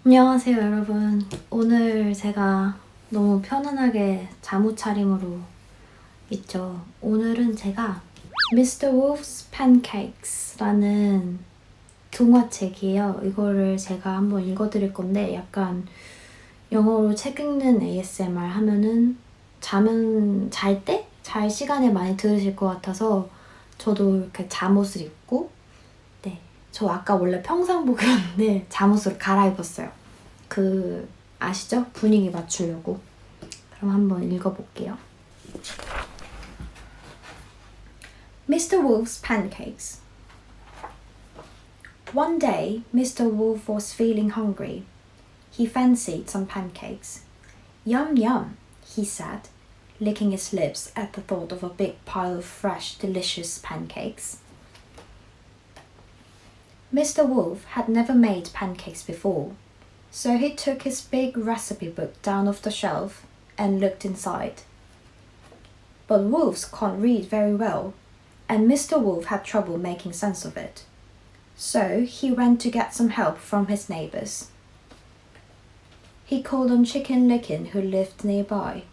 안녕하세요 여러분. 오늘 제가 너무 편안하게 잠옷 차림으로 있죠. 오늘은 제가 Mr. Wolf's Pancakes라는 동화책이에요. 이거를 제가 한번 읽어드릴 건데 약간 영어로 책 읽는 ASMR 하면은 잘 때? 잘 시간에 많이 들으실 것 같아서 저도 이렇게 잠옷을 입고 저 아까 원래 평상복이었는데 잠옷으로 갈아입었어요. 아시죠? 분위기 맞추려고. 그럼 한번 읽어볼게요. Mr. Wolf's Pancakes. One day, Mr. Wolf was feeling hungry. He fancied some pancakes. Yum yum, he said, licking his lips at the thought of a big pile of fresh, delicious pancakes. Mr. Wolf had never made pancakes before, so he took his big recipe book down off the shelf and looked inside. But wolves can't read very well, and Mr. Wolf had trouble making sense of it. So he went to get some help from his neighbors. He called on Chicken Licken, who lived nearby.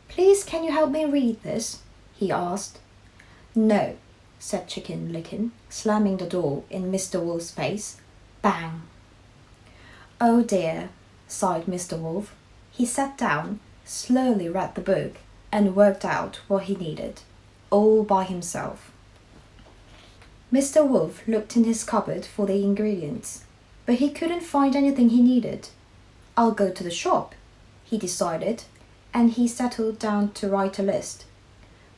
"Please, can you help me read this?" he asked. "No," said Chicken Licken, slamming the door in Mr. Wolf's face. Bang! "Oh dear," sighed Mr. Wolf. He sat down, slowly read the book, and worked out what he needed, all by himself. Mr. Wolf looked in his cupboard for the ingredients, but he couldn't find anything he needed. "I'll go to the shop," he decided, and he settled down to write a list.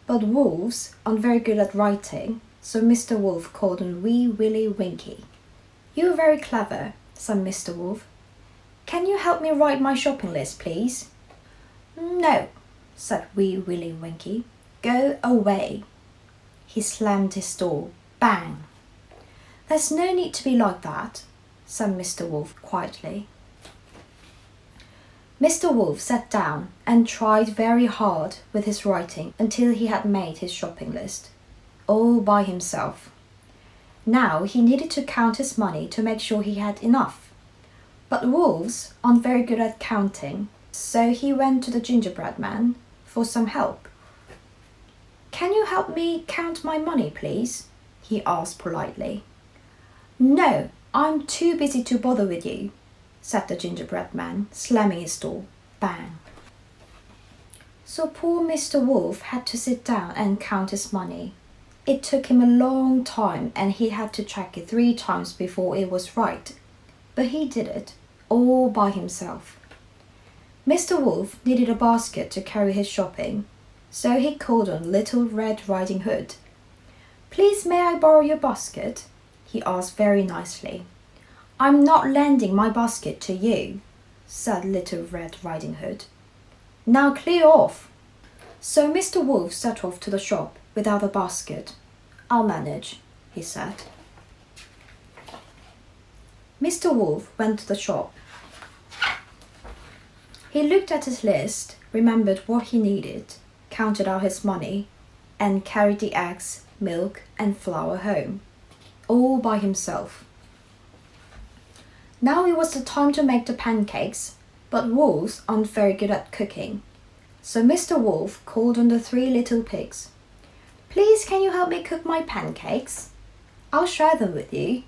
But wolves aren't very good at writing, so Mr. Wolf called on Wee Willie Winkie. "You're very clever," said Mr. Wolf. "Can you help me write my shopping list, please?" "No," said Wee Willie Winkie. "Go away." He slammed his door. Bang! "There's no need to be like that," said Mr. Wolf quietly. Mr. Wolf sat down and tried very hard with his writing until he had made his shopping list, all by himself. Now he needed to count his money to make sure he had enough. But wolves aren't very good at counting, so he went to the gingerbread man for some help. "Can you help me count my money, please?" he asked politely. "No, I'm too busy to bother with you," said the gingerbread man, slamming his door. Bang! So poor Mr. Wolf had to sit down and count his money. It took him a long time and he had to check it 3 times before it was right. But he did it, all by himself. Mr. Wolf needed a basket to carry his shopping, so he called on Little Red Riding Hood. "Please, may I borrow your basket?" he asked very nicely. "I'm not lending my basket to you," said Little Red Riding Hood. "Now clear off." So Mr. Wolf set off to the shop without a basket. "I'll manage," he said. Mr. Wolf went to the shop. He looked at his list, remembered what he needed, counted out his money, and carried the eggs, milk, and flour home, all by himself. Now it was the time to make the pancakes, but wolves aren't very good at cooking. So Mr. Wolf called on the 3 little pigs. "Please, can you help me cook my pancakes?" "I'll share them with you,"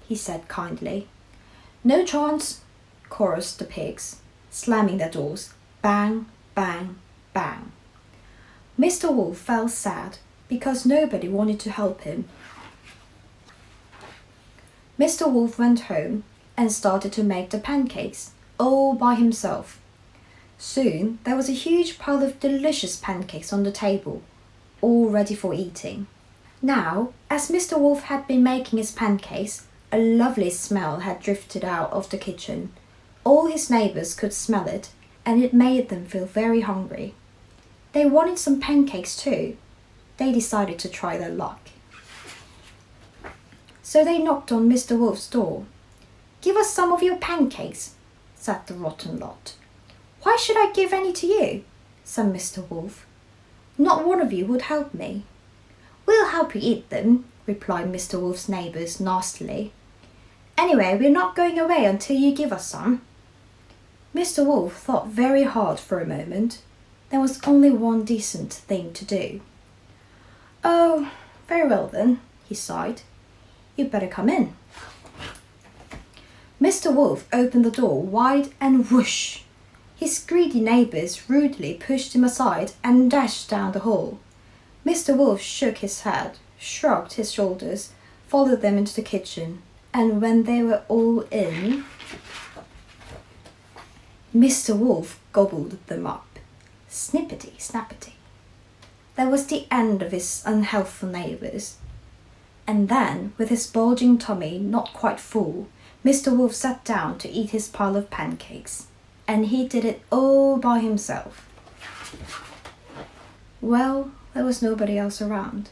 he said kindly. "No chance," chorused the pigs, slamming their doors. Bang, bang, bang. Mr. Wolf felt sad because nobody wanted to help him. Mr. Wolf went home and started to make the pancakes, all by himself. Soon there was a huge pile of delicious pancakes on the table, all ready for eating. Now, as Mr. Wolf had been making his pancakes, a lovely smell had drifted out of the kitchen. All his neighbours could smell it, and it made them feel very hungry. They wanted some pancakes too. They decided to try their luck. So they knocked on Mr. Wolf's door. "Give us some of your pancakes," said the rotten lot. "Why should I give any to you?" said Mr. Wolf. "Not one of you would help me." We'll help you eat them, replied Mr. Wolf's neighbours nastily. Anyway, we're not going away until you give us some. Mr. Wolf thought very hard for a moment. There was only one decent thing to do. Oh, very well then, he sighed. You'd better come in. Mr. Wolf opened the door wide and whoosh! His greedy neighbours rudely pushed him aside and dashed down the hall. Mr. Wolf shook his head, shrugged his shoulders, followed them into the kitchen, and when they were all in, Mr. Wolf gobbled them up. Snippety, snappety. That was the end of his unhealthful neighbours. And then, with his bulging tummy not quite full, Mr. Wolf sat down to eat his pile of pancakes. And he did it all by himself. Well, there was nobody else around.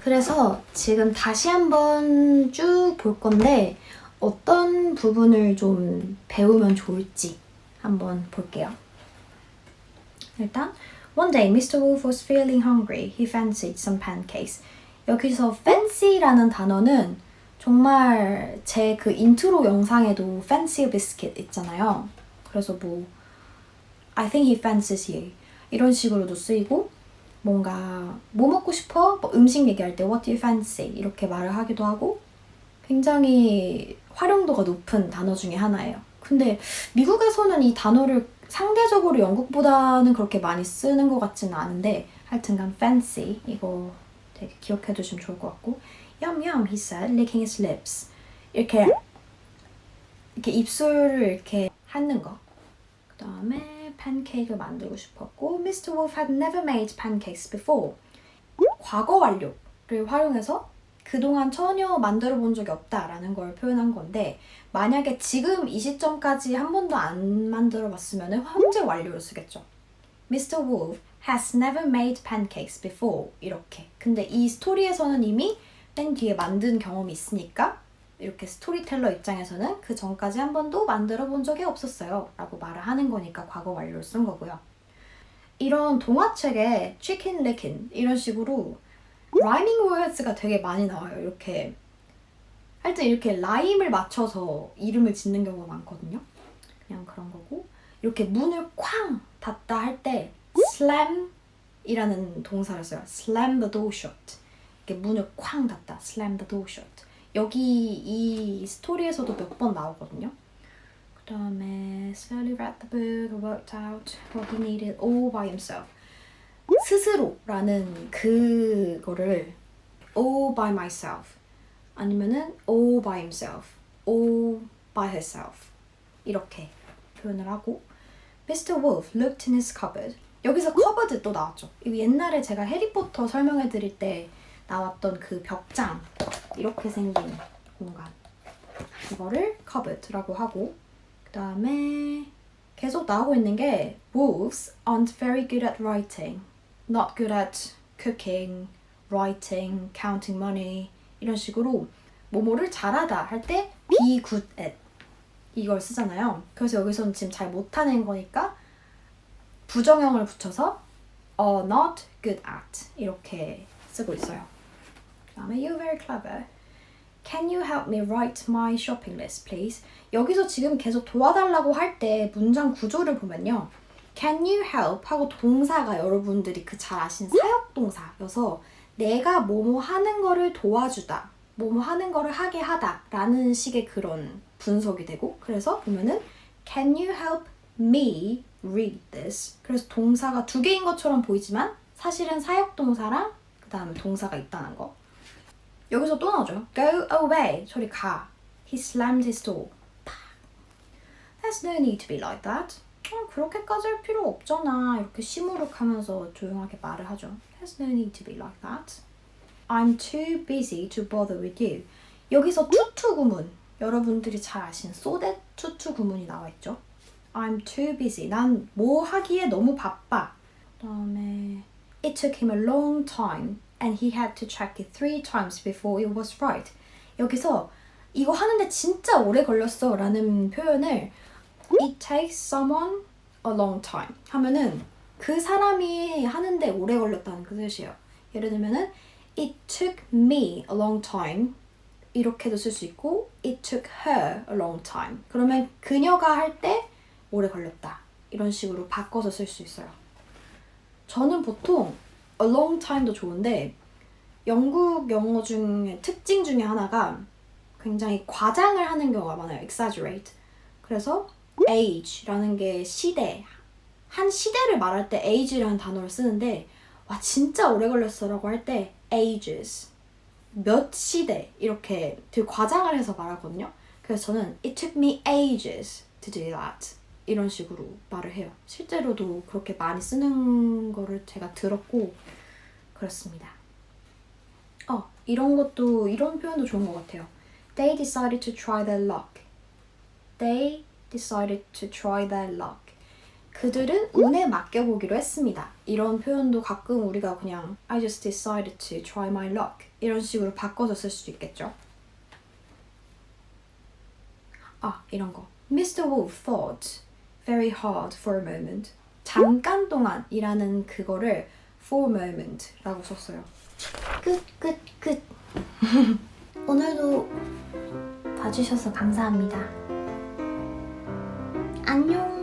그래서 지금 다시 한번 쭉 볼 건데 어떤 부분을 좀 배우면 좋을지 한번 볼게요. 일단 One day Mr. Wolf was feeling hungry. He fancied some pancakes. 여기서 fancy라는 단어는 정말 제 그 인트로 영상에도 fancy a biscuit 있잖아요. 그래서 뭐 I think he fancies you 이런 식으로도 쓰이고 뭔가 뭐 먹고 싶어? 뭐 음식 얘기할 때 what do you fancy? 이렇게 말을 하기도 하고 굉장히 활용도가 높은 단어 중에 하나예요. 근데 미국에서는 이 단어를 상대적으로 영국보다는 그렇게 많이 쓰는 것 같지는 않은데 하여튼간 fancy 이거 되게 기억해 두시면 좋을 것 같고 Yum yum, he said, licking his lips. 이렇게 입술을 이렇게 핥는 거. 그 다음에 팬케이크를 만들고 싶었고 Mr. Wolf had never made pancakes before. 과거 완료를 활용해서 그동안 전혀 만들어 본 적이 없다라는 걸 표현한 건데 만약에 지금 이 시점까지 한 번도 안 만들어 봤으면 현재 완료로 쓰겠죠. Mr. Wolf has never made pancakes before. 이렇게. 근데 이 스토리에서는 이미 맨 뒤에 만든 경험이 있으니까 이렇게 스토리텔러 입장에서는 그 전까지 한 번도 만들어 본 적이 없었어요 라고 말을 하는 거니까 과거 완료를 쓴 거고요. 이런 동화책에 chicken licking 이런 식으로 rhyming words가 되게 많이 나와요. 이렇게 하여튼 이렇게 라임을 맞춰서 이름을 짓는 경우가 많거든요. 그냥 그런 거고 이렇게 문을 쾅 닫다 할 때 slam 이라는 동사를 써요. slam the door shut. 이렇게 문을 쾅 닫다. slam the door shut. 여기 이 스토리에서도 몇 번 나오거든요. 그 다음에 slowly read the book and worked out what he needed all by himself. 스스로라는 그거를 all by myself 아니면은 all by himself, all by herself 이렇게 표현을 하고 Mr. Wolf looked in his cupboard. 여기서 cupboard 또 나왔죠. 이거 옛날에 제가 해리포터 설명해 드릴 때 나왔던 그 벽장 이렇게 생긴 공간 이거를 cupboard라고 하고 그 다음에 계속 나오고 있는 게 Wolves aren't very good at writing, not good at cooking, writing, counting money 이런 식으로 뭐뭐를 잘하다 할 때 be good at 이걸 쓰잖아요. 그래서 여기서는 지금 잘 못하는 거니까 부정형을 붙여서 not good at 이렇게 쓰고 있어요. 그 다음에 You're very clever. Can you help me write my shopping list, please? 여기서 지금 계속 도와달라고 할 때 문장 구조를 보면요. Can you help 하고 동사가 여러분들이 그 잘 아시는 사역동사여서 내가 뭐뭐 하는 거를 도와주다, 뭐뭐 하는 거를 하게 하다 라는 식의 그런 분석이 되고 그래서 보면은 Can you help me read this? 그래서 동사가 두 개인 것처럼 보이지만 사실은 사역동사랑 그 다음에 동사가 있다는 거. 여기서 또 나오죠. Go away. 저리 가. He slammed his door. There's no need to be like that. 그렇게까지 할 필요 없잖아. 이렇게 시무룩하면서 조용하게 말을 하죠. There's no need to be like that. I'm too busy to bother with you. 여기서 투투 구문. 여러분들이 잘 아시는 so that 투투 구문이 나와 있죠. I'm too busy. 난 뭐 하기에 너무 바빠. 그다음에 It took him a long time and he had to check it 3 times before it was right. 여기서 이거 하는데 진짜 오래 걸렸어 라는 표현을 It takes someone a long time 하면은 그 사람이 하는데 오래 걸렸다는 그 뜻이에요. 예를 들면은 It took me a long time 이렇게도 쓸 수 있고 It took her a long time. 그러면 그녀가 할 때 오래 걸렸다. 이런 식으로 바꿔서 쓸 수 있어요. 저는 보통 a long time도 좋은데 영국 영어 중에 특징 중에 하나가 굉장히 과장을 하는 경우가 많아요. exaggerate. 그래서 age라는 게 시대, 한 시대를 말할 때 age라는 단어를 쓰는데 와 진짜 오래 걸렸어 라고 할 때 ages, 몇 시대 이렇게 되게 과장을 해서 말하거든요. 그래서 저는 it took me ages to do that 이런 식으로 말을 해요. 실제로도 그렇게 많이 쓰는 거를 제가 들었고 그렇습니다. 이런 표현도 좋은 것 같아요. They decided to try their luck. They decided to try their luck. 그들은 운에 맡겨보기로 했습니다. 이런 표현도 가끔 우리가 그냥 I just decided to try my luck 이런 식으로 바꿔서 쓸 수도 있겠죠. 이런 거. Mr. Wolf thought very hard for a moment. 잠깐 동안이라는 그거를 for a moment 라고 썼어요. 끝. 오늘도 봐주셔서 감사합니다. 안녕.